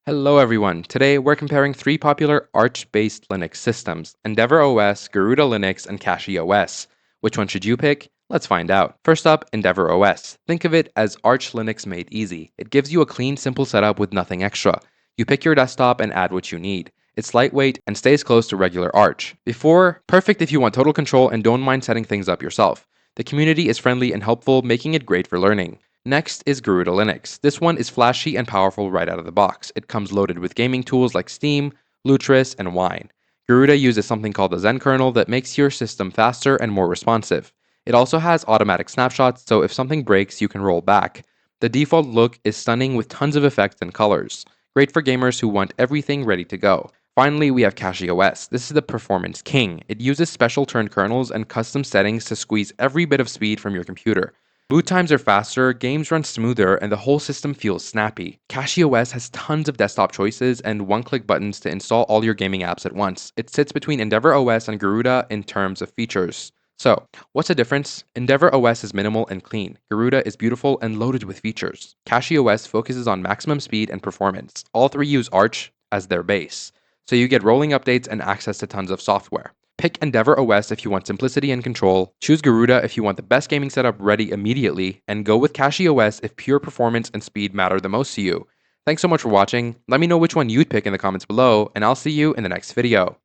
Hello everyone. Today we're comparing three popular Arch-based Linux systems, EndeavourOS, Garuda Linux, and CachyOS. Which one should you pick? Let's find out. First up, EndeavourOS. Think of it as Arch Linux made easy. It gives you a clean, simple setup with nothing extra. You pick your desktop and add what you need. It's lightweight and stays close to regular Arch. Perfect if you want total control and don't mind setting things up yourself. The community is friendly and helpful, making it great for learning. Next is Garuda Linux. This one is flashy and powerful right out of the box. It comes loaded with gaming tools like Steam, Lutris, and Wine. Garuda uses something called the Zen kernel that makes your system faster and more responsive. It also has automatic snapshots, so if something breaks, you can roll back. The default look is stunning with tons of effects and colors. Great for gamers who want everything ready to go. Finally, we have CachyOS. This is the performance king. It uses special turned kernels and custom settings to squeeze every bit of speed from your computer. Boot times are faster, games run smoother, and the whole system feels snappy. CachyOS has tons of desktop choices and one-click buttons to install all your gaming apps at once. It sits between EndeavourOS and Garuda in terms of features. So, what's the difference? EndeavourOS is minimal and clean. Garuda is beautiful and loaded with features. CachyOS focuses on maximum speed and performance. All three use Arch as their base, so you get rolling updates and access to tons of software. Pick EndeavourOS if you want simplicity and control, choose Garuda if you want the best gaming setup ready immediately, and go with CachyOS if pure performance and speed matter the most to you. Thanks so much for watching. Let me know which one you'd pick in the comments below, and I'll see you in the next video.